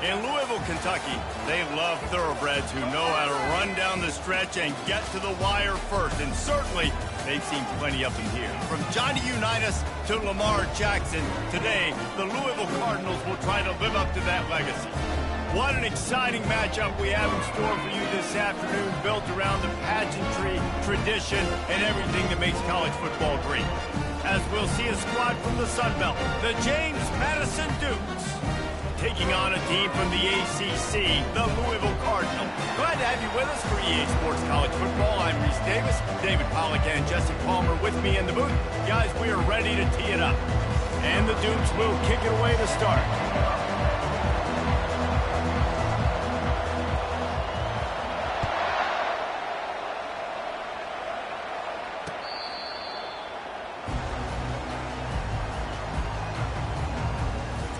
In Louisville, Kentucky, they love thoroughbreds who know how to run down the stretch and get to the wire first. And certainly, they've seen plenty of them here. From Johnny Unitas to Lamar Jackson, today, the Louisville Cardinals will try to live up to that legacy. What an exciting matchup we have in store for you this afternoon, built around the pageantry, tradition, and everything that makes college football great. As we'll see a squad from the Sun Belt, the James Madison Dukes, taking on a team from the ACC, the Louisville Cardinals. Glad to have you with us for EA Sports College Football. I'm Reese Davis, David Pollack and Jesse Palmer with me in the booth. Guys, we are ready to tee it up. And the Dukes will kick it away to start.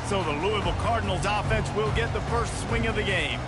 So the Louisville Cardinals offense will get the first swing of the game.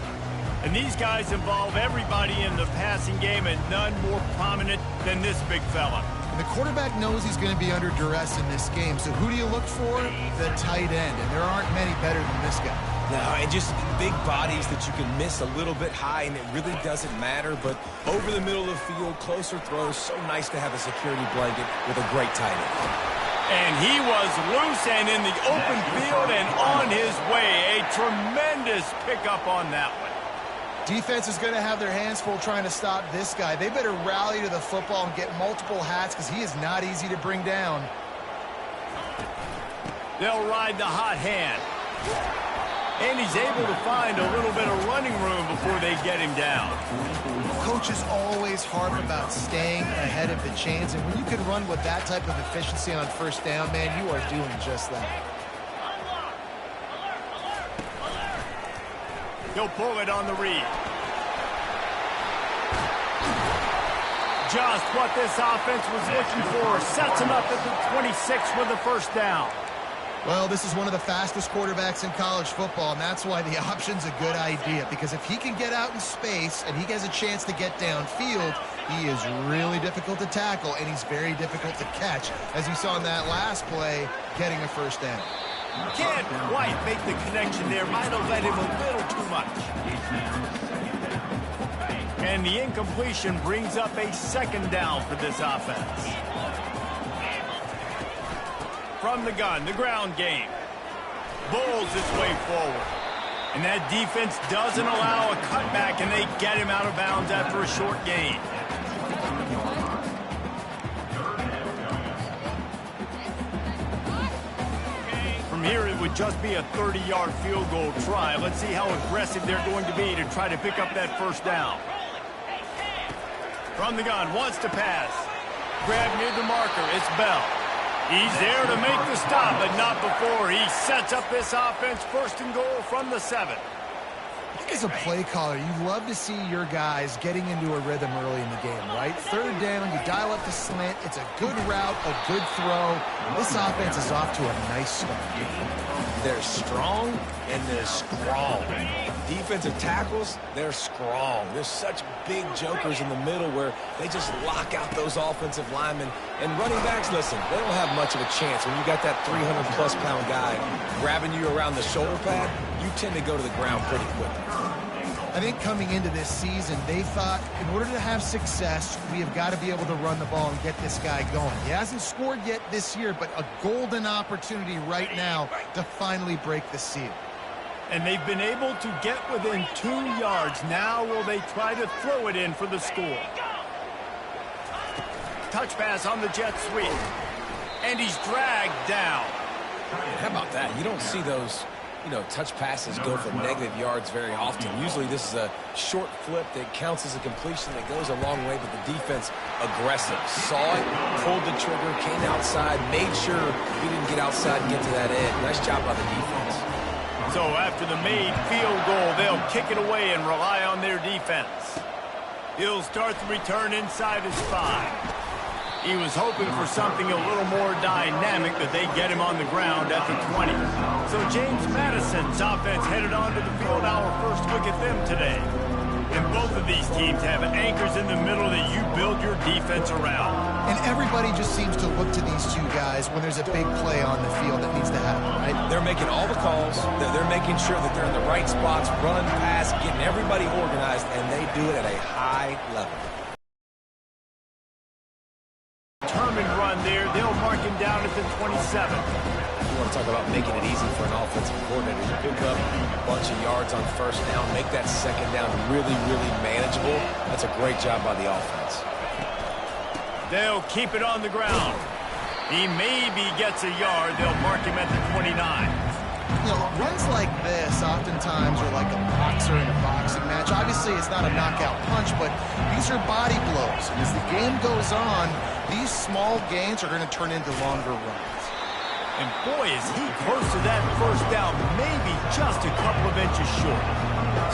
And these guys involve everybody in the passing game, and none more prominent than this big fella. And the quarterback knows he's going to be under duress in this game. So who do you look for? The tight end. And there aren't many better than this guy. No, and just big bodies that you can miss a little bit high, and it really doesn't matter. But over the middle of the field, closer throws, so nice to have a security blanket with a great tight end. And he was loose and in the open field and on his way. A tremendous pickup on that one. Defense is going to have their hands full trying to stop this guy. They better rally to the football and get multiple hats because he is not easy to bring down. They'll ride the hot hand. And he's able to find a little bit of running room before they get him down. Coaches always harp about staying ahead of the chains, and when you can run with that type of efficiency on first down, man, you are doing just that. He'll pull it on the read. Just what this offense was looking for. Sets him up at the 26 with the first down. Well, this is one of the fastest quarterbacks in college football, and that's why the option's a good idea. Because if he can get out in space and he has a chance to get downfield, he is really difficult to tackle, and he's very difficult to catch. As you saw in that last play, getting a first down. Can't quite make the connection there. Might have led him a little too much. And the incompletion brings up a second down for this offense. From the gun, the ground game. Bowls its way forward. And that defense doesn't allow a cutback, and they get him out of bounds after a short gain. From here, it would just be a 30-yard field goal try. Let's see how aggressive they're going to be to try to pick up that first down. From the gun, wants to pass. Grab near the marker, it's Bell. He's there to make the stop, but not before. He sets up this offense first and goal from the 7. I think as a play caller, you love to see your guys getting into a rhythm early in the game, right? Third down, you dial up the slant. It's a good route, a good throw. This offense is off to a nice start. They're strong and they're strong. Defensive tackles, they're strong. There's such big jokers in the middle where they just lock out those offensive linemen. And running backs, listen, they don't have much of a chance. When you got that 300-plus pound guy grabbing you around the shoulder pad, you tend to go to the ground pretty quickly. I think coming into this season, they thought in order to have success, we have got to be able to run the ball and get this guy going. He hasn't scored yet this year, but a golden opportunity right now to finally break the seal. And they've been able to get within 2 yards. Now will they try to throw it in for the score? Touch pass on the jet sweep. And he's dragged down. How about that? You don't see those, touch passes go for negative yards very often. Usually this is a short flip that counts as a completion that goes a long way, but the defense aggressive. Saw it, pulled the trigger, came outside, made sure he didn't get outside and get to that edge. Nice job by the defense. So after the made field goal, they'll kick it away and rely on their defense. He'll start the return inside his 5. He was hoping for something a little more dynamic, but they get him on the ground at the 20. So James Madison's offense headed onto the field. Our first look at them today. And both of these teams have anchors in the middle that you build your defense around. And everybody just seems to look to these two guys when there's a big play on the field that needs to happen, right? They're making all the calls. They're making sure that they're in the right spots, running fast, getting everybody organized, and they do it at a high level. Determined run there. They'll mark him down at the 27. You want to talk about making it easy for an offensive coordinator to pick up a bunch of yards on first down, make that second down really, really manageable. That's a great job by the offense. They'll keep it on the ground. He maybe gets a yard. They'll mark him at the 29. You know, runs like this oftentimes are like a boxer in a boxing match. Obviously, it's not a knockout punch, but these are body blows. And as the game goes on, these small gains are going to turn into longer runs. And boy, is he close to that first down, maybe just a couple of inches short.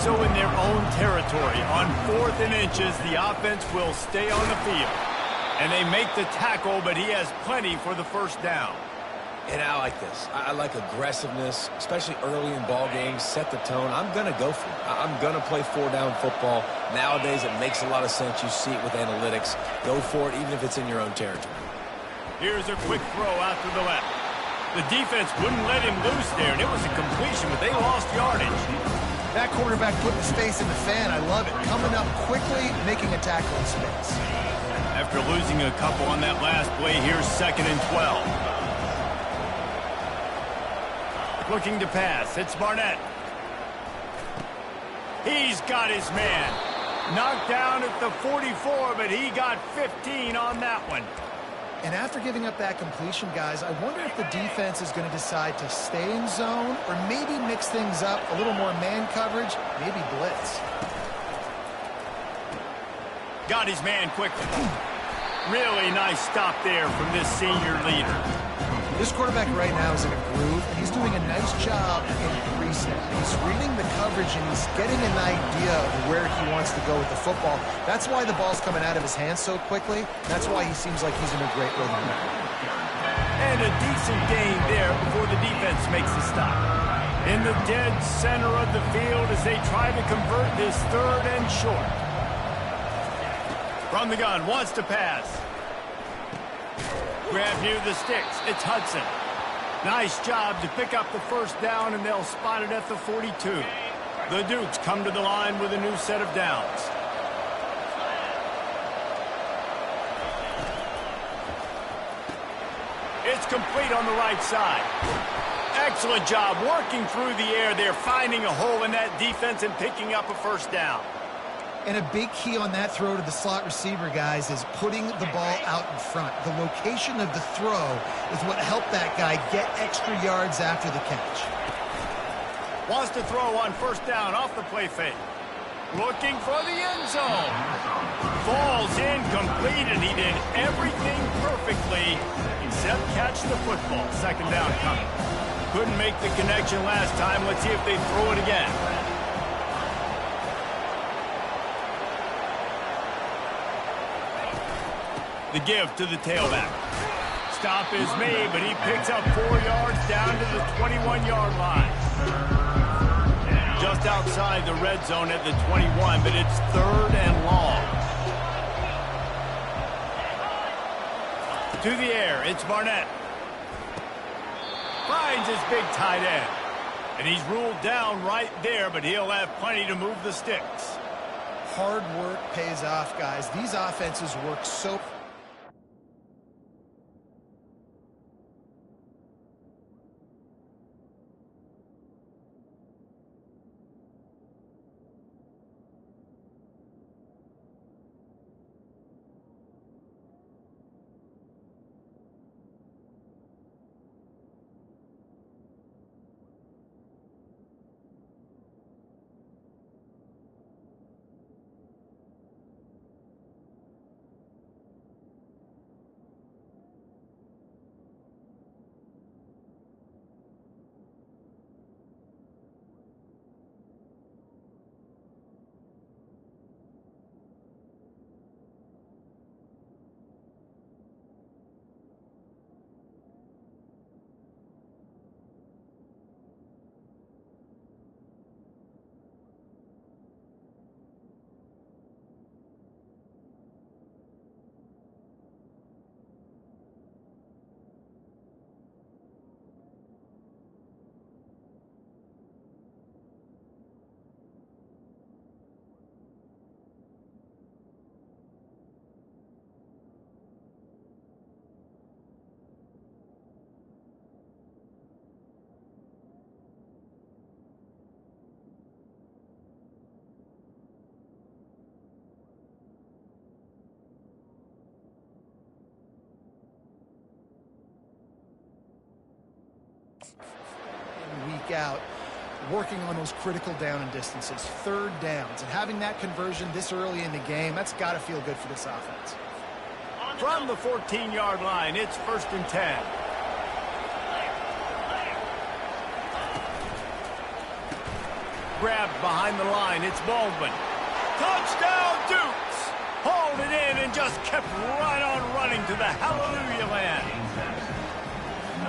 So in their own territory, on 4th and inches, the offense will stay on the field. And they make the tackle, but he has plenty for the first down. And I like this. I like aggressiveness, especially early in ball games. Set the tone. I'm going to go for it. I'm going to play 4-down football. Nowadays, it makes a lot of sense. You see it with analytics. Go for it, even if it's in your own territory. Here's a quick throw out to the left. The defense wouldn't let him loose there, and it was a completion, but they lost yardage. That quarterback putting his face in the fan. I love it. Coming up quickly, making a tackle in space. After losing a couple on that last play, here's 2nd and 12. Looking to pass. It's Barnett. He's got his man. Knocked down at the 44, but he got 15 on that one. And after giving up that completion, guys, I wonder if the defense is going to decide to stay in zone or maybe mix things up, a little more man coverage, maybe blitz. Got his man quickly. Really nice stop there from this senior leader. This quarterback right now is in a groove, and he's doing a nice job in pre-snap. He's reading the coverage, and he's getting an idea of where he wants to go with the football. That's why the ball's coming out of his hands so quickly. That's why he seems like he's in a great rhythm. And a decent gain there before the defense makes the stop. In the dead center of the field as they try to convert this 3rd and short. From the gun, wants to pass. Grab near the sticks. It's Hudson. Nice job to pick up the first down, and they'll spot it at the 42. The Dukes come to the line with a new set of downs. It's complete on the right side. Excellent job working through the air there, finding a hole in that defense and picking up a first down. And a big key on that throw to the slot receiver, guys, is putting the ball out in front. The location of the throw is what helped that guy get extra yards after the catch. Wants to throw on first down off the play fake. Looking for the end zone. Falls incomplete, and he did everything perfectly except catch the football. 2nd down coming. Couldn't make the connection last time. Let's see if they throw it again. The give to the tailback. Stop is made, but he picks up 4 yards down to the 21-yard line. Just outside the red zone at the 21, but it's 3rd and long. To the air, it's Barnett. Finds his big tight end. And he's ruled down right there, but he'll have plenty to move the sticks. Hard work pays off, guys. These offenses work so... Week out, working on those critical down and distances, third downs, and having that conversion this early in the game, that's got to feel good for this offense. From the 14-yard line, it's 1st and 10. Grabbed behind the line, it's Baldwin. Touchdown, Dukes! Hauled it in and just kept right on running to the hallelujah land.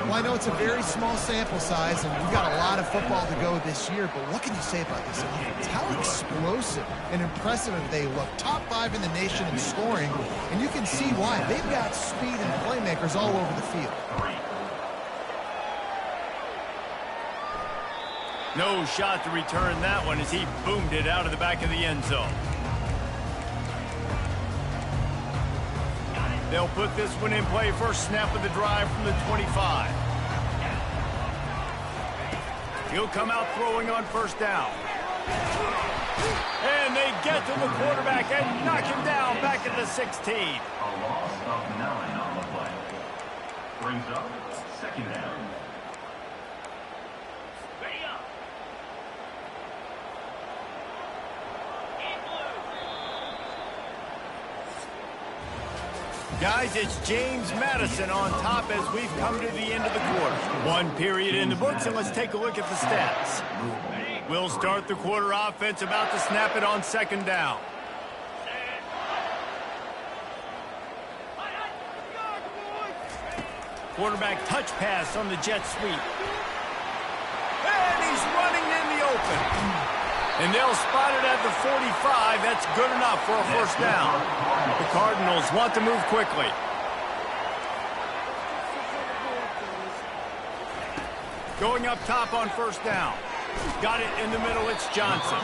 Well, I know it's a very small sample size, and we've got a lot of football to go this year, but what can you say about this offense? How explosive and impressive they look. Top 5 in the nation in scoring, and you can see why. They've got speed and playmakers all over the field. No shot to return that one as he boomed it out of the back of the end zone. They'll put this one in play. First snap of the drive from the 25. He'll come out throwing on 1st down. And they get to the quarterback and knock him down back at the 16. A loss of 9 on the play. Brings up 2nd down. Guys, it's James Madison on top as we've come to the end of the quarter. 1 period in the books, and let's take a look at the stats. We'll start the quarter offense, about to snap it on 2nd down. Quarterback touch pass on the jet sweep. And he's running in the open. And they'll spot it at the 45. That's good enough for a 1st down. The Cardinals want to move quickly. Going up top on 1st down. Got it in the middle. It's Johnson.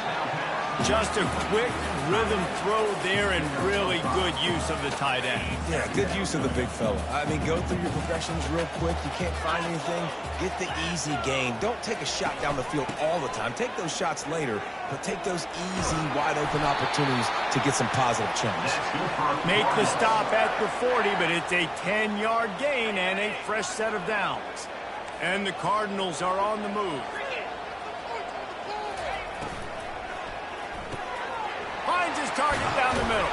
Just a quick rhythm throw there and really good use of the tight end. Yeah, good use of the big fella. I mean, go through your progressions real quick. You can't find anything. Get the easy gain. Don't take a shot down the field all the time. Take those shots later, but take those easy, wide-open opportunities to get some positive chunks. Make the stop at the 40, but it's a 10-yard gain and a fresh set of downs. And the Cardinals are on the move. Finds his target down the middle.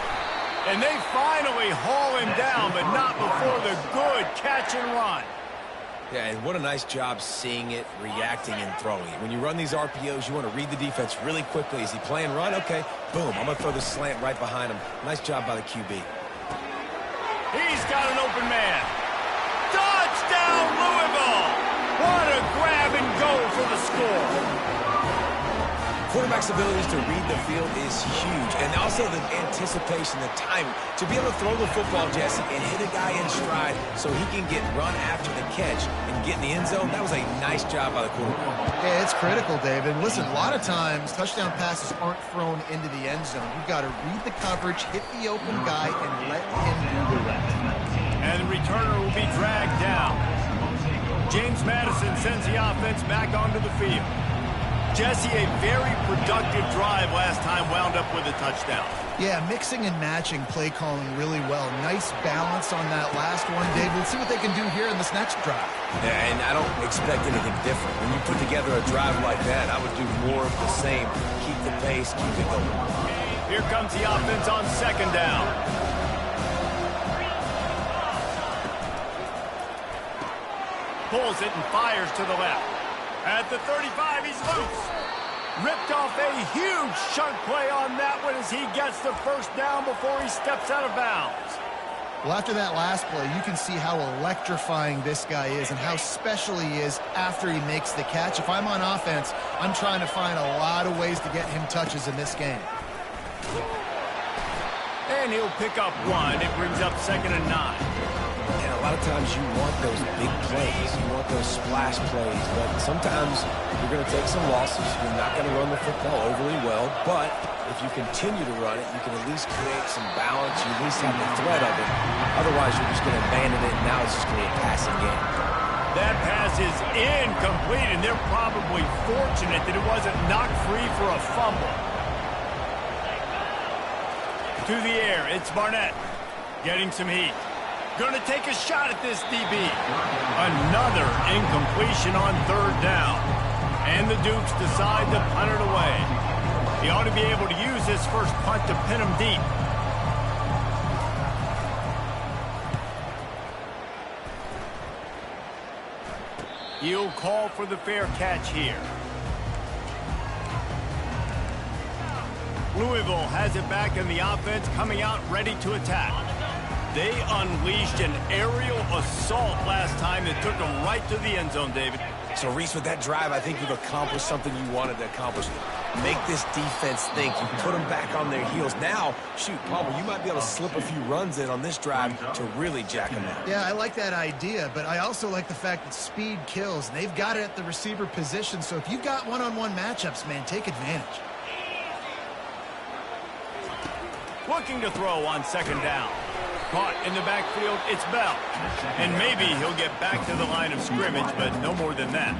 And they finally haul him down, but not before the good catch and run. Yeah, and what a nice job seeing it, reacting, and throwing it. When you run these RPOs, you want to read the defense really quickly. Is he playing run? Okay, boom. I'm going to throw the slant right behind him. Nice job by the QB. He's got an open man. Touchdown, Louisville! What a grab and go for the score. Quarterback's abilities to read the field is huge, and also the anticipation, the timing. To be able to throw the football, Jesse, and hit a guy in stride so he can get run after the catch and get in the end zone, that was a nice job by the quarterback. Yeah, it's critical, David. Listen, a lot of times touchdown passes aren't thrown into the end zone. You've got to read the coverage, hit the open guy, and let him do the rest. And the returner will be dragged down. James Madison sends the offense back onto the field. Jesse, a very productive drive last time, wound up with a touchdown. Yeah, mixing and matching play calling really well. Nice balance on that last one, Dave. We'll see what they can do here in this next drive. Yeah, and I don't expect anything different. When you put together a drive like that, I would do more of the same. Keep the pace, keep it going. Here comes the offense on 2nd down. Pulls it and fires to the left. At the 35, he's loose. Ripped off a huge chunk play on that one as he gets the 1st down before he steps out of bounds. Well, after that last play, you can see how electrifying this guy is and how special he is after he makes the catch. If I'm on offense, I'm trying to find a lot of ways to get him touches in this game. And he'll pick up 1. It brings up 2nd and 9. And a lot of times you want those big plays. You want those splash plays. But sometimes you're going to take some losses. You're not going to run the football overly well. But if you continue to run it, you can at least create some balance. You at least have the threat of it. Otherwise, you're just going to abandon it. And now it's just going to be a passing game. That pass is incomplete, and they're probably fortunate that it wasn't knocked free for a fumble. To the air, it's Barnett getting some heat. Going to take a shot at this DB. Another incompletion on third down. And the Dukes decide to punt it away. He ought to be able to use his first punt to pin him deep. He'll call for the fair catch here. Louisville has it back in the offense, coming out ready to attack. They unleashed an aerial assault last time that took them right to the end zone, David. So, Reese, with that drive, I think you've accomplished something you wanted to accomplish. Make this defense think. You put them back on their heels. Now, shoot, Palmer, you might be able to slip a few runs in on this drive to really jack them out. Yeah, I like that idea, but I also like the fact that speed kills. And they've got it at the receiver position, so if you've got one-on-one matchups, man, take advantage. Looking to throw on second down. Caught in the backfield, it's Bell. And maybe he'll get back to the line of scrimmage, but no more than that.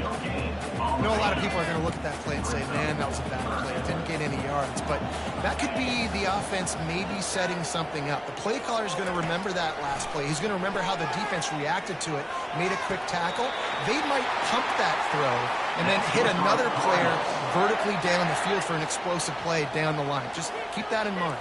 I know a lot of people are going to look at that play and say, man, that was a bad play. It didn't get any yards. But that could be the offense maybe setting something up. The play caller is going to remember that last play. He's going to remember how the defense reacted to it, made a quick tackle. They might pump that throw and then hit another player vertically down the field for an explosive play down the line. Just keep that in mind.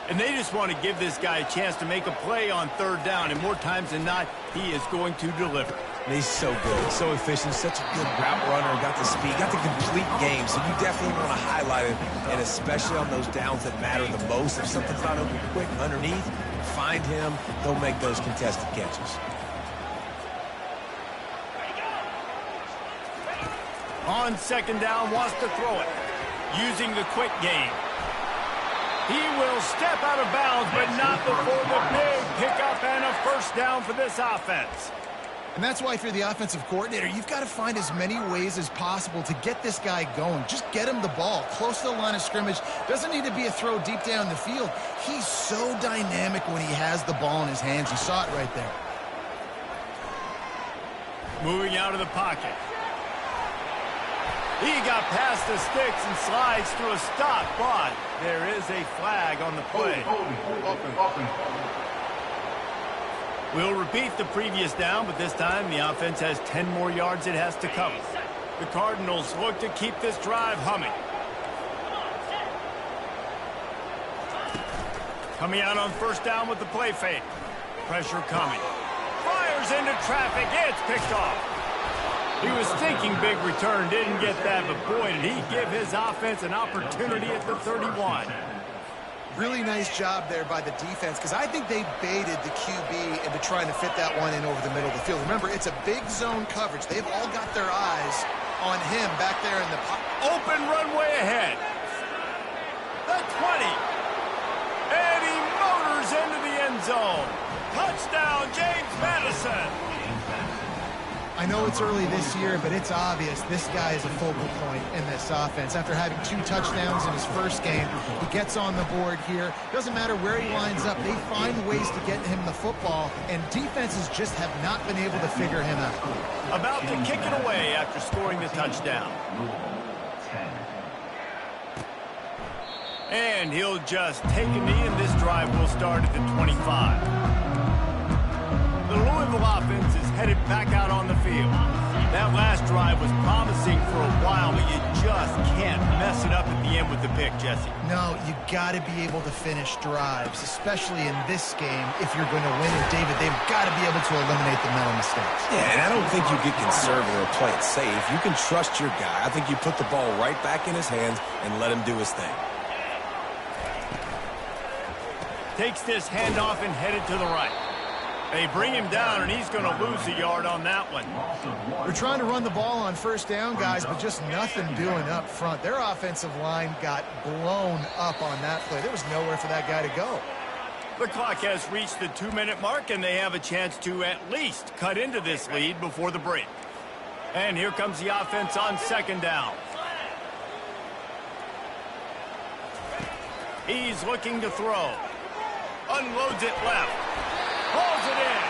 And they just want to give this guy a chance to make a play on third down, and more times than not, he is going to deliver. And he's so good, so efficient, such a good route runner, got the speed, got the complete game, so you definitely want to highlight it, and especially on those downs that matter the most. If something's not open quick underneath, find him, he'll make those contested catches. On second down, wants to throw it, using the quick game. He will step out of bounds, but not before the big pickup and a first down for this offense. And that's why if you're the offensive coordinator, you've got to find as many ways as possible to get this guy going. Just get him the ball close to the line of scrimmage. Doesn't need to be a throw deep down the field. He's so dynamic when he has the ball in his hands. You saw it right there. Moving out of the pocket. He got past the sticks and slides through a stop, but there is a flag on the play. We'll repeat the previous down, but this time the offense has 10 more yards it has to cover. The Cardinals look to keep this drive humming. Coming out on first down with the play fake. Pressure coming. Fires into traffic. It's picked off. He was thinking big return, didn't get that, but boy, did he give his offense an opportunity at the 31. Really nice job there by the defense, because I think they baited the QB into trying to fit that one in over the middle of the field. Remember, it's a big zone coverage. They've all got their eyes on him back there in the pocket. Open runway ahead. The 20. And he motors into the end zone. Touchdown, James Madison. I know it's early this year, but it's obvious this guy is a focal point in this offense. After having 2 touchdowns in his first game, he gets on the board here. Doesn't matter where he lines up, they find ways to get him the football, and defenses just have not been able to figure him out. About to kick it away after scoring the touchdown. And he'll just take a knee, and this drive will start at the 25. The Louisville offense is headed back out on the field. That last drive was promising for a while, but you just can't mess it up at the end with the pick, Jesse. No, you got to be able to finish drives, especially in this game if you're going to win. And, David, they've got to be able to eliminate the mental mistakes. Yeah, and I don't think you get conservative or play it safe. You can trust your guy. I think you put the ball right back in his hands and let him do his thing. Takes this handoff and headed to the right. They bring him down, and he's going to lose a yard on that one. They're trying to run the ball on first down, guys, but just nothing doing up front. Their offensive line got blown up on that play. There was nowhere for that guy to go. The clock has reached the 2-minute mark, and they have a chance to at least cut into this lead before the break. And here comes the offense on second down. He's looking to throw. Unloads it left. Pulls it in.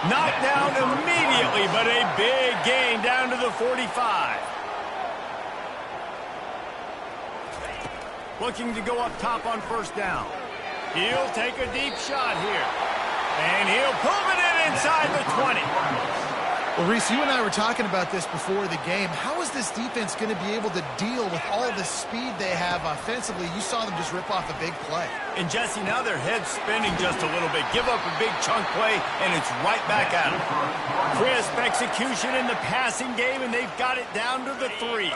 Knocked down immediately, but a big gain down to the 45. Looking to go up top on first down. He'll take a deep shot here. And he'll pull it in inside the 20. Well, Reese, you and I were talking about this before the game. How is this defense going to be able to deal with all the speed they have offensively? You saw them just rip off a big play. And, Jesse, now their head's spinning just a little bit. Give up a big chunk play, and it's right back at them. Crisp execution in the passing game, and they've got it down to the 3.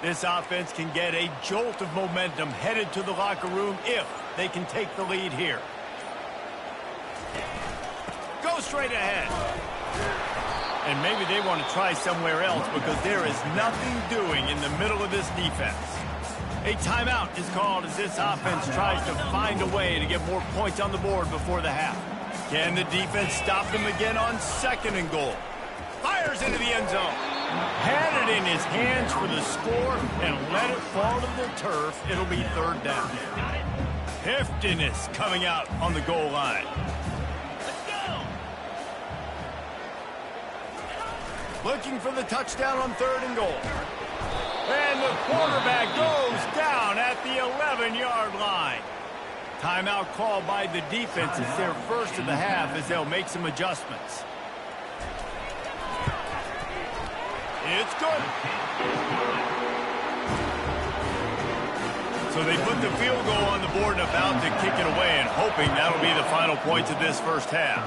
This offense can get a jolt of momentum headed to the locker room if they can take the lead here. Go straight ahead. And maybe they want to try somewhere else because there is nothing doing in the middle of this defense. A timeout is called as this offense tries to find a way to get more points on the board before the half. Can the defense stop them again on 2nd and goal? Fires into the end zone. Had it in his hands for the score and let it fall to the turf. It'll be 3rd down. Heftiness coming out on the goal line. Looking for the touchdown on 3rd and goal. And the quarterback goes down at the 11-yard line. Timeout called by the defense. It's their first of the half as they'll make some adjustments. It's good. So they put the field goal on the board and about to kick it away and hoping that'll be the final points of this first half.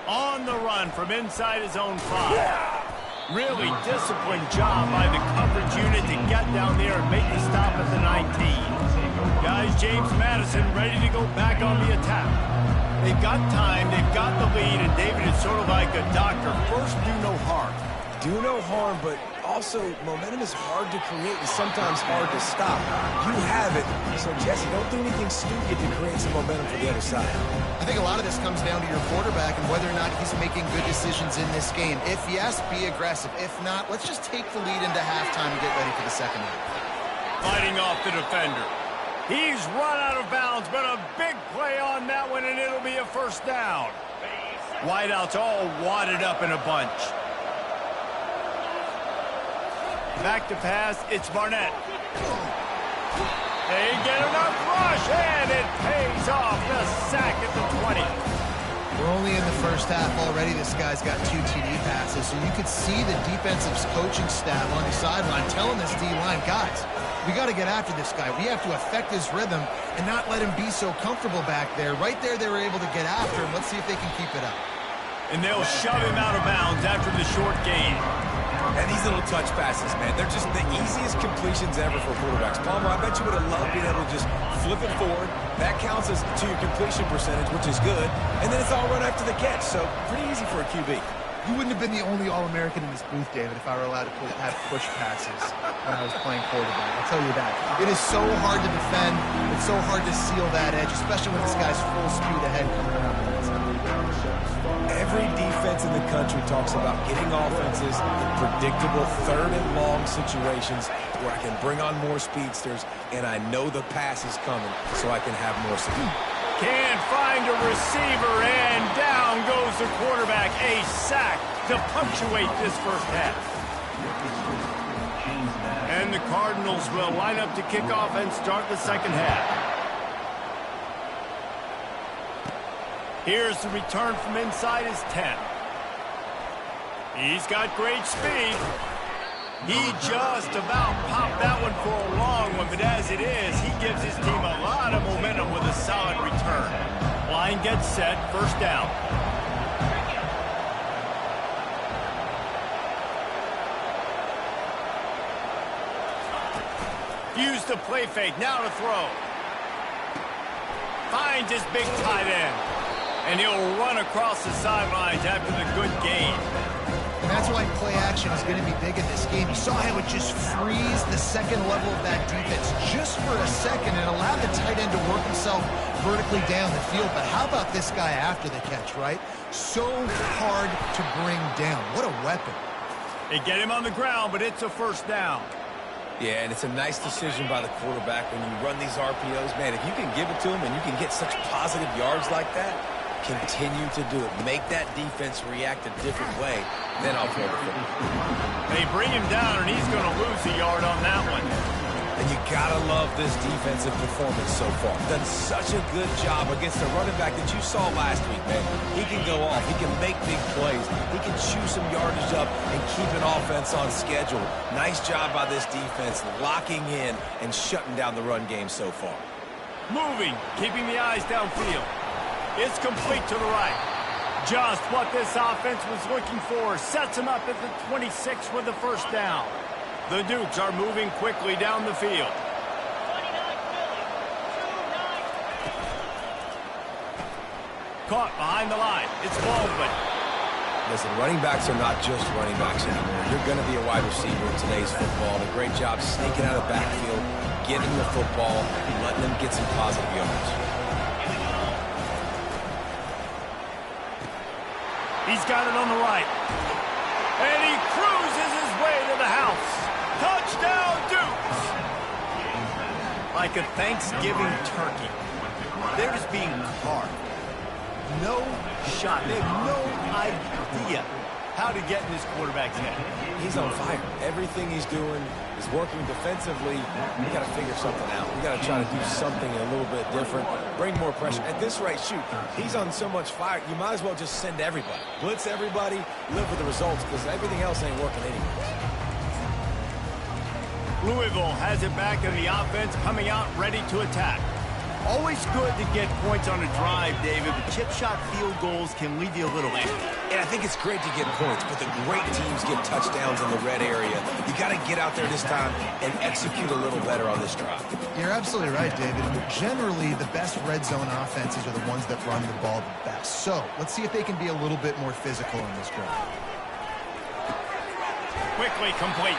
On the run from inside his own 5. Really disciplined job by the coverage unit to get down there and make the stop at the 19. Guys, James Madison ready to go back on the attack. They've got time, they've got the lead, and David is sort of like a doctor. First, do no harm. Do no harm, but also momentum is hard to create and sometimes hard to stop. You have it, so Jesse, don't do anything stupid to create some momentum for the other side. I think a lot of this comes down to your quarterback and whether or not he's making good decisions in this game. If yes, be aggressive. If not, let's just take the lead into halftime and get ready for the second half. Fighting off the defender. He's run out of bounds, but a big play on that one, and it'll be a 1st down. Wideouts all wadded up in a bunch. Back to pass, it's Barnett. They get enough rush, and it pays off. The sack at the 20. We're only in the first half already. This guy's got 2 TD passes, so you could see the defensive coaching staff on the sideline telling this D-line, guys, we got to get after this guy. We have to affect his rhythm and not let him be so comfortable back there. Right there, they were able to get after him. Let's see if they can keep it up. And they'll shove him out of bounds after the short gain. And these little touch passes, man, they're just the easiest completions ever for quarterbacks. Palmer, I bet you would have loved being able to just flip it forward. That counts as to your completion percentage, which is good. And then it's all run after the catch, so pretty easy for a QB. You wouldn't have been the only All-American in this booth, David, if I were allowed to have push passes when I was playing quarterback. I'll tell you that. It is so hard to defend. It's so hard to seal that edge, especially when this guy's full speed ahead coming around the inside. Every defense in the country talks about getting offenses in predictable 3rd and long situations where I can bring on more speedsters and I know the pass is coming so I can have more speed. Can't find a receiver, and down goes the quarterback. A sack to punctuate this first half. And the Cardinals will line up to kick off and start the second half. Here's the return from inside his 10. He's got great speed. He just about popped that one for a long one, but as it is, he gives his team a lot of momentum with a solid return. Line gets set, 1st down. Use the play fake, now to throw. Finds his big tight end. And he'll run across the sidelines after the good gain. And that's why play action is going to be big in this game. You saw how it just frees the second level of that defense just for a second and allowed the tight end to work himself vertically down the field. But how about this guy after the catch, right? So hard to bring down. What a weapon. They get him on the ground, but it's a 1st down. Yeah, and it's a nice decision by the quarterback when you run these RPOs. Man, if you can give it to him and you can get such positive yards like that, continue to do it. Make that defense react a different way. Then I'll throw the football. They bring him down, and he's going to lose a yard on that one. And you gotta love this defensive performance so far. Done such a good job against the running back that you saw last week, man. He can go off. He can make big plays. He can chew some yardage up and keep an offense on schedule. Nice job by this defense locking in and shutting down the run game so far. Moving, keeping the eyes downfield. It's complete to the right. Just what this offense was looking for. Sets him up at the 26 with the first down. The Dukes are moving quickly down the field. Caught behind the line. It's Baldwin. Listen, running backs are not just running backs anymore. You're going to be a wide receiver in today's football. A great job sneaking out of the backfield, getting the football, and letting them get some positive yards. He's got it on the right. And he cruises his way to the house. Touchdown, Dukes! Like a Thanksgiving turkey. They're just being carved. No shot. They have no idea how to get in this quarterback's head. He's on fire. Everything he's doing is working defensively. We got to figure something out. We got to try to do something a little bit different. Bring more pressure. At this rate, shoot, he's on so much fire, you might as well just send everybody. Blitz everybody, live with the results, because everything else ain't working anyways. Louisville has it back in the offense, coming out ready to attack. Always good to get points on a drive, David, but chip shot field goals can leave you a little empty. And I think it's great to get points, but the great teams get touchdowns in the red area. You got to get out there this time and execute a little better on this drive. You're absolutely right, David. Generally, the best red zone offenses are the ones that run the ball the best. So let's see if they can be a little bit more physical on this drive. Quickly complete.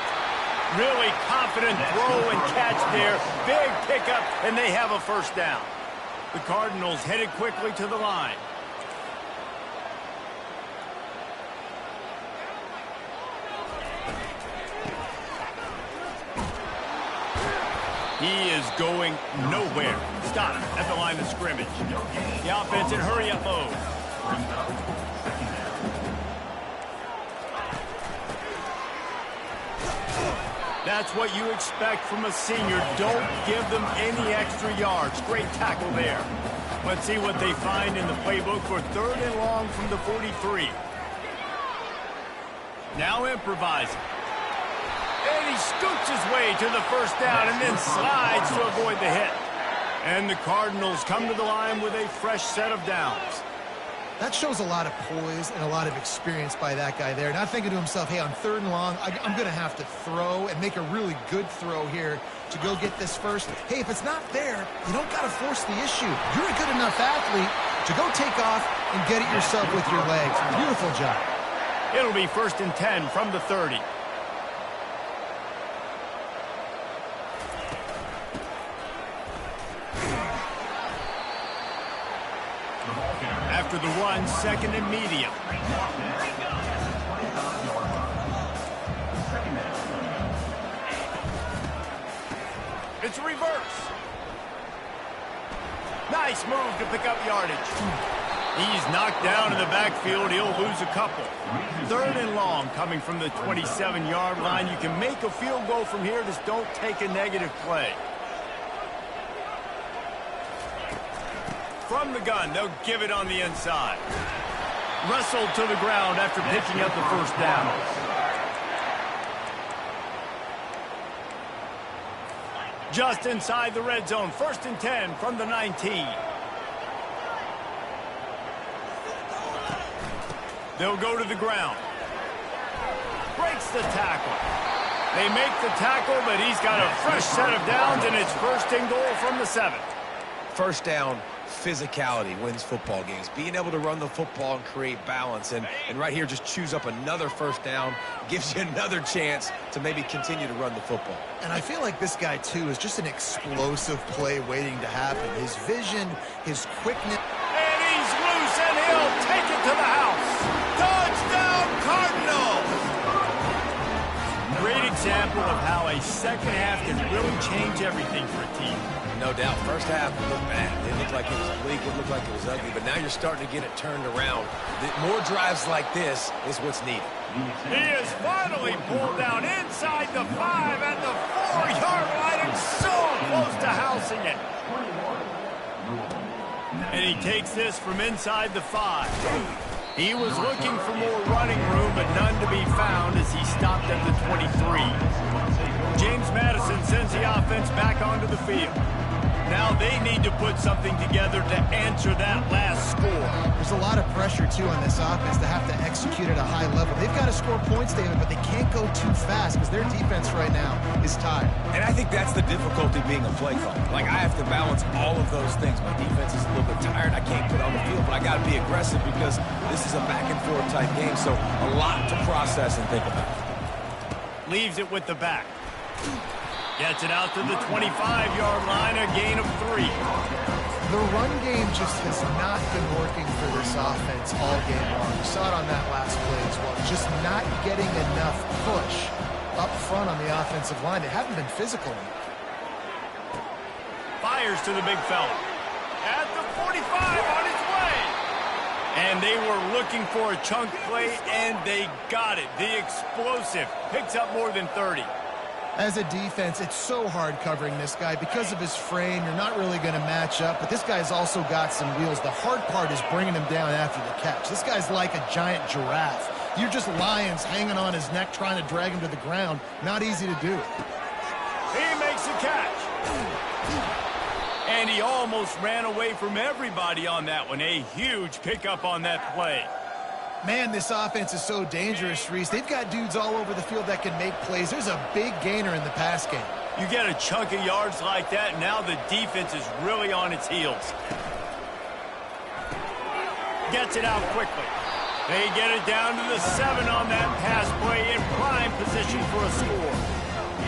Really confident throw and catch there. Big pickup, and they have a first down. The Cardinals headed quickly to the line. He is going nowhere. Stop at the line of scrimmage. The offense in hurry-up mode. That's what you expect from a senior. Don't give them any extra yards. Great tackle there. Let's see what they find in the playbook for 3rd and long from the 43. Now improvising. And he scoots his way to the first down and then slides to avoid the hit. And the Cardinals come to the line with a fresh set of downs. That shows a lot of poise and a lot of experience by that guy there. Not thinking to himself, hey, on 3rd and long, I'm going to have to throw and make a really good throw here to go get this first. Hey, if it's not there, you don't got to force the issue. You're a good enough athlete to go take off and get it yourself with your legs. Beautiful job. It'll be 1st and 10 from the 30. After the run, 2nd and medium. It's a reverse. Nice move to pick up yardage. He's knocked down in the backfield. He'll lose a couple. 3rd and long coming from the 27-yard line. You can make a field goal from here. Just don't take a negative play. From the gun, they'll give it on the inside. Wrestled to the ground after picking up the first down. Just inside the red zone. 1st and 10 from the 19. They'll go to the ground. Breaks the tackle. They make the tackle, but he's got a fresh set of downs, and it's 1st and goal from the 7. First down, physicality wins football games. Being able to run the football and create balance. And right here, just choose up another first down. Gives you another chance to maybe continue to run the football. And I feel like this guy, too, is just an explosive play waiting to happen. His vision, his quickness. And he's loose, and he'll take it to the house. Touchdown, Cardinals! Great example of how a second half can really change everything for a team. No doubt. First half looked bad. It looked like it was bleak. It looked like it was ugly. But now you're starting to get it turned around. More drives like this is what's needed. He is finally pulled down inside the 5 at the 4-yard line and So close to housing it. And he takes this from inside the 5. He was looking for more running room, but none to be found as he stopped at the 23. James Madison sends the offense back onto the field. Now they need to put something together to answer that last score. There's a lot of pressure, too, on this offense to have to execute at a high level. They've got to score points, David, but they can't go too fast because their defense right now is tired. And I think that's the difficulty being a play caller. Like, I have to balance all of those things. My defense is a little bit tired. I can't put on the field, but I got to be aggressive because this is a back-and-forth type game, so a lot to process and think about. Leaves it with the back. Gets it out to the 25-yard line, a gain of 3. The run game just has not been working for this offense all game long. You saw it on that last play as well. Just not getting enough push up front on the offensive line. They haven't been physical enough. Fires to the big fella. At the 45 on his way. And they were looking for a chunk play, and they got it. The explosive picks up more than 30. As a defense, it's so hard covering this guy. Because of his frame, you're not really going to match up, but this guy's also got some wheels. The hard part is bringing him down after the catch. This guy's like a giant giraffe. You're just lions hanging on his neck trying to drag him to the ground. Not easy to do. He makes a catch. And he almost ran away from everybody on that one. A huge pickup on that play. Man, this offense is so dangerous, Reese. They've got dudes all over the field that can make plays. There's a big gainer in the pass game. You get a chunk of yards like that, and now the defense is really on its heels. Gets it out quickly. They get it down to the 7 on that pass play in prime position for a score.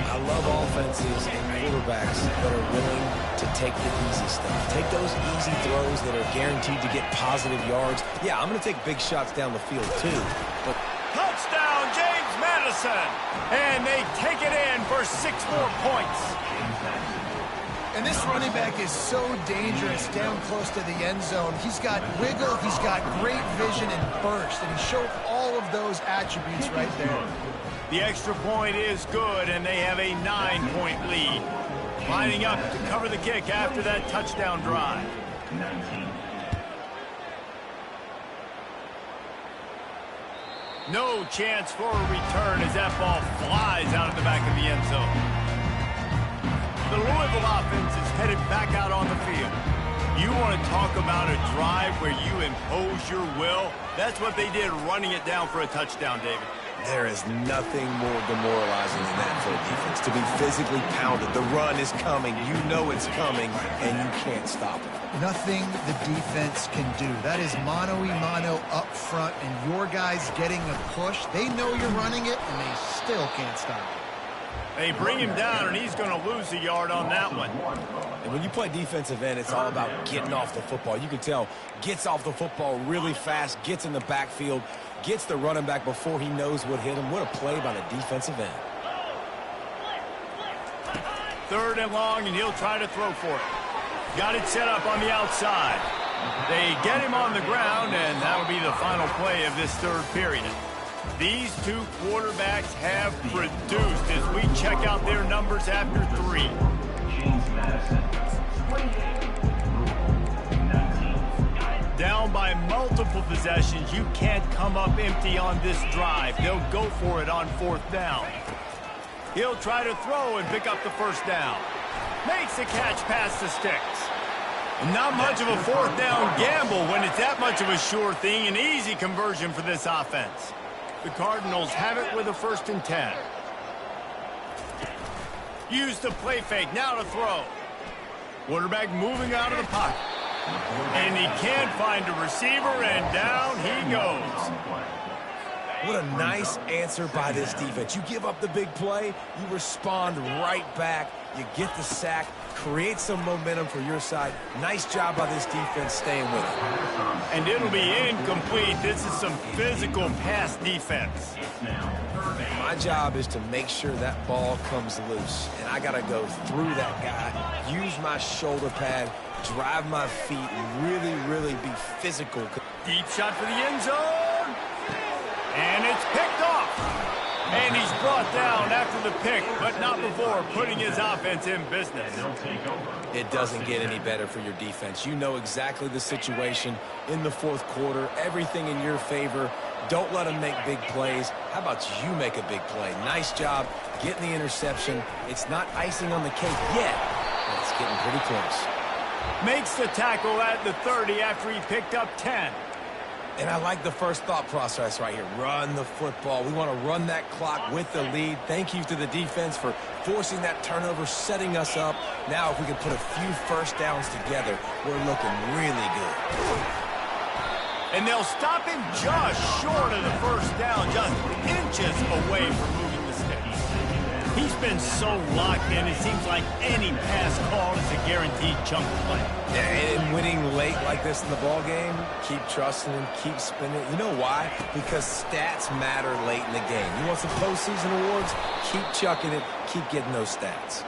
I love offenses and quarterbacks that are willing to take the easy stuff. Take those easy throws that are guaranteed to get positive yards. Yeah, I'm going to take big shots down the field too. But touchdown, James Madison! And they take it in for 6 more points. And this running back is so dangerous down close to the end zone. He's got wiggle, he's got great vision and burst, and he showed all of those attributes right there. The extra point is good, and they have a 9-point lead. Lining up to cover the kick after that touchdown drive. 19. No chance for a return as that ball flies out of the back of the end zone. The Louisville offense is headed back out on the field. You want to talk about a drive where you impose your will? That's what they did, running it down for a touchdown, David. there is nothing more demoralizing than that for a defense, to be physically pounded. The run is coming. You know it's coming, and you can't stop it. Nothing the defense can do. That is mano-a-mano up front, and your guys getting a push. They know you're running it, and they still can't stop it. They bring him down, and he's going to lose a yard on that one. And when you play defensive end, it's all about getting off the football. You can tell, gets off the football really fast, gets in the backfield, gets the running back before he knows what hit him. What a play by the defensive end. 3rd and long, and he'll try to throw for it. Got it set up on the outside. They get him on the ground, and that'll be the final play of this 3rd period. These two quarterbacks have produced as we check out their numbers after 3. James Madison, 19. Down by multiple possessions, you can't come up empty on this drive. They'll go for it on 4th down. He'll try to throw and pick up the 1st down. Makes the catch past the sticks. Not much of a 4th down gamble when it's that much of a sure thing. An easy conversion for this offense. The Cardinals have it with a 1st and 10. Use the play fake, now to throw. Quarterback moving out of the pocket. And he can't find a receiver, and down he goes. What a nice answer by this defense. You give up the big play, you respond right back, you get the sack, create some momentum for your side. Nice job by this defense staying with it. And it'll be incomplete. This is some physical pass defense. My job is to make sure that ball comes loose, and I got to go through that guy, use my shoulder pad, drive my feet, really be physical. Deep shot for the end zone. And it's picked off. And he's brought down after the pick, but not before putting his offense in business. It doesn't get any better for your defense. You know exactly the situation in the fourth quarter, everything in your favor. Don't let them make big plays. How about you make a big play? Nice job getting the interception. It's not icing on the cake yet, but it's getting pretty close. Makes the tackle at the 30 after he picked up 10. And I like the first thought process right here. Run the football. We want to run that clock with the lead. Thank you to the defense for forcing that turnover, setting us up. Now if we can put a few first downs together, we're looking really good. And they'll stop him just short of the first down, just inches away from moving the sticks. He's been so locked in, it seems like any pass call is a guaranteed chunk play. Yeah, and winning late like this in the ball game, keep trusting him, keep spinning. You know why? Because stats matter late in the game. You want some postseason awards? Keep chucking it, keep getting those stats.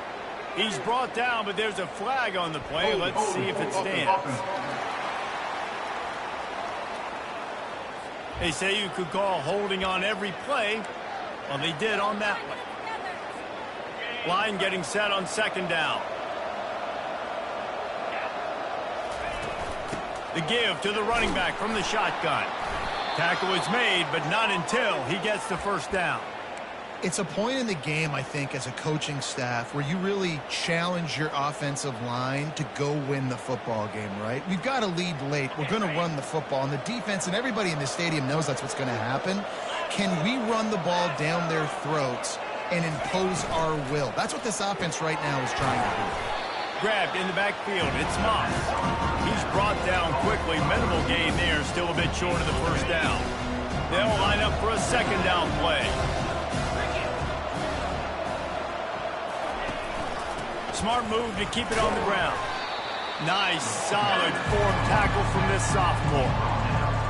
He's brought down, but there's a flag on the play. Let's see if it stands. They say you could call holding on every play. Well, they did on that one. Line getting set on second down. The give to the running back from the shotgun. Tackle is made, but not until he gets the first down. It's a point in the game, I think, as a coaching staff where you really challenge your offensive line to go win the football game, right? We've got to lead late. We're going to run the football. And the defense and everybody in the stadium knows that's what's going to happen. Can we run the ball down their throats and impose our will? That's what this offense right now is trying to do. Grabbed in the backfield. It's Moss. He's brought down quickly. Minimal gain there. Still a bit short of the first down. They'll line up for a second down play. Smart move to keep it on the ground. Nice, solid form tackle from this sophomore.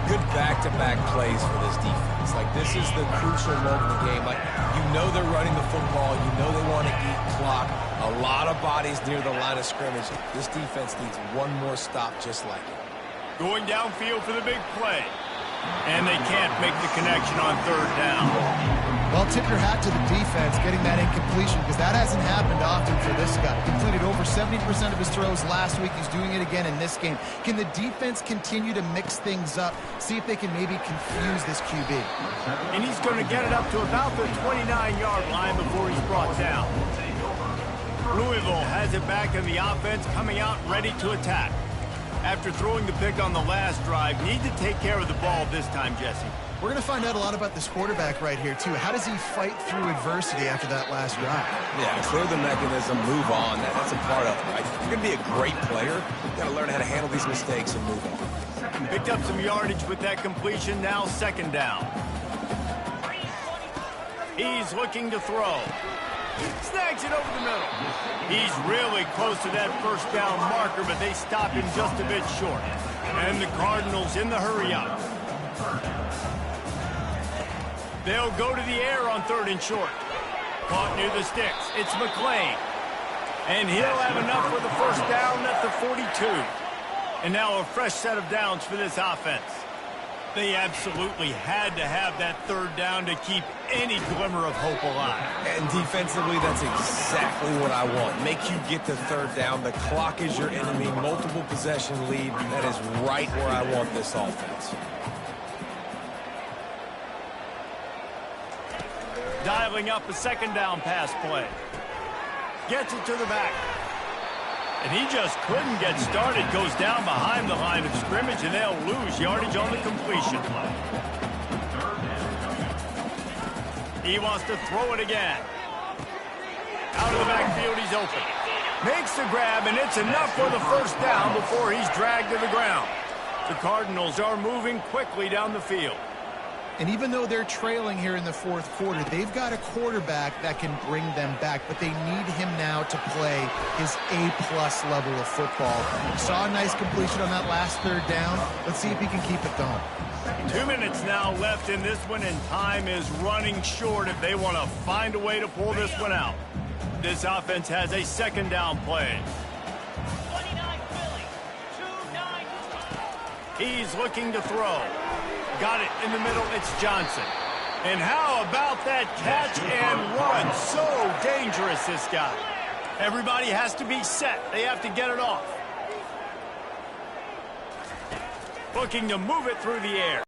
Good back-to-back plays for this defense. Like, this is the crucial moment in the game. Like, you know they're running the football. You know they want to eat clock. A lot of bodies near the line of scrimmage. This defense needs one more stop just like it. Going downfield for the big play. And they can't make the connection on third down. Well, tip your hat to the defense getting that incompletion because that hasn't happened often for this guy. Completed over 70% of his throws last week. He's doing it again in this game. Can the defense continue to mix things up, see if they can maybe confuse this QB? And he's going to get it up to about the 29-yard line before he's brought down. Louisville has it back in the offense, coming out ready to attack. After throwing the pick on the last drive, need to take care of the ball this time, Jesse. We're going to find out a lot about this quarterback right here, too. How does he fight through adversity after that last drive? Yeah, clear the mechanism, move on. That's a part of it, right? If you're going to be a great player, you've got to learn how to handle these mistakes and move on. Picked up some yardage with that completion, now second down. He's looking to throw. Snags it over the middle. He's really close to that first down marker, but they stop him just a bit short. And the Cardinals in the hurry up. They'll go to the air on third and short. Caught near the sticks. It's McClain. And he'll have enough for the first down at the 42. And now a fresh set of downs for this offense. They absolutely had to have that third down to keep any glimmer of hope alive. And defensively, that's exactly what I want. Make you get the third down. The clock is your enemy. Multiple possession lead. That is right where I want this offense. Dialing up a second down pass play. Gets it to the back. And he just couldn't get started. Goes down behind the line of scrimmage, and they'll lose yardage on the completion. He wants to throw it again. Out of the backfield, he's open. Makes the grab, and it's enough for the first down before he's dragged to the ground. The Cardinals are moving quickly down the field. And even though they're trailing here in the fourth quarter, they've got a quarterback that can bring them back, but they need him now to play his A-plus level of football. Saw a nice completion on that last third down. Let's see if he can keep it going. 2 minutes now left in this one, and time is running short if they want to find a way to pull this one out. This offense has a second down play. He's looking to throw. Got it in the middle. It's Johnson. And how about that catch and run? So dangerous, this guy. Everybody has to be set. They have to get it off. Looking to move it through the air.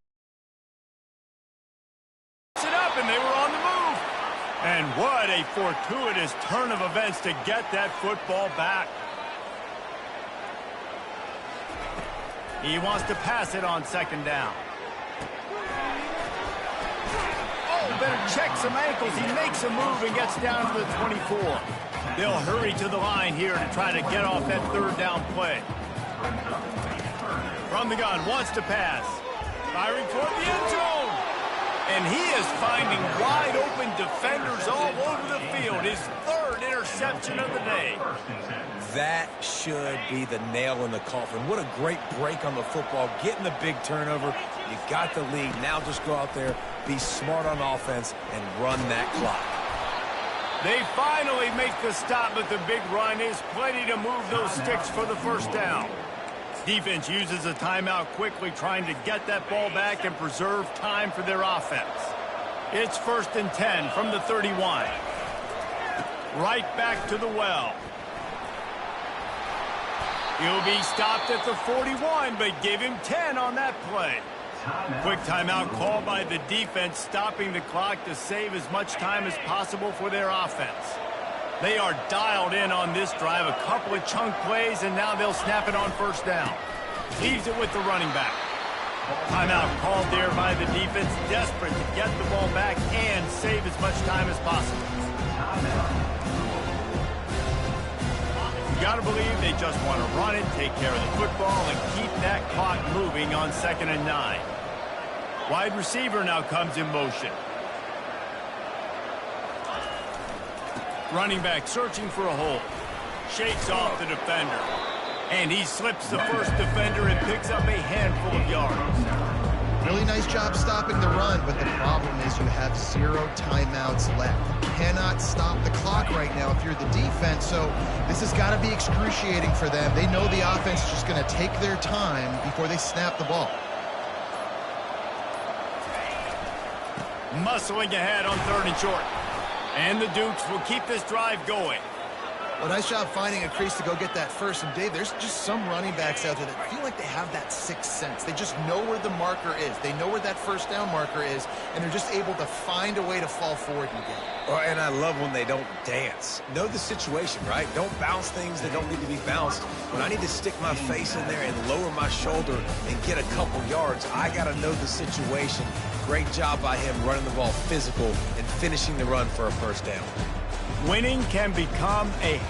It up, and they were on the move. And what a fortuitous turn of events to get that football back. He wants to pass it on second down. Oh, better check some ankles. He makes a move and gets down to the 24. They'll hurry to the line here to try to get off that third down play. From the gun, wants to pass. Firing toward the end zone. And he is finding wide open defenders all over the field. His third interception of the day. That should be the nail in the coffin. What a great break on the football. Getting the big turnover. You got the lead. Now just go out there, be smart on offense, and run that clock. They finally make the stop, but the big run is plenty to move those sticks for the first down. Defense uses a timeout quickly, trying to get that ball back and preserve time for their offense. It's 1st and 10 from the 31. Right back to the well. He'll be stopped at the 41, but give him 10 on that play. Quick timeout called by the defense, stopping the clock to save as much time as possible for their offense. They are dialed in on this drive, a couple of chunk plays, and now they'll snap it on first down. Leaves it with the running back. Timeout called there by the defense, desperate to get the ball back and save as much time as possible. You got to believe they just want to run it, take care of the football, and keep that clock moving on 2nd and 9. Wide receiver now comes in motion. Running back searching for a hole. Shakes off the defender. And he slips the first defender and picks up a handful of yards. Really nice job stopping the run, but the problem is you have 0 timeouts left. You cannot stop the clock right now if you're the defense, so this has got to be excruciating for them. They know the offense is just going to take their time before they snap the ball. Muscling ahead on 3rd and short. And the Dukes will keep this drive going. Well, nice job finding a crease to go get that first. And, Dave, there's just some running backs out there that feel like they have that sixth sense. They just know where the marker is. They know where that first down marker is, and they're just able to find a way to fall forward and get it. Oh, and I love when they don't dance. Know the situation, right? Don't bounce things that don't need to be bounced. When I need to stick my face in there and lower my shoulder and get a couple yards, I got to know the situation. Great job by him running the ball physical and finishing the run for a first down. Winning can become a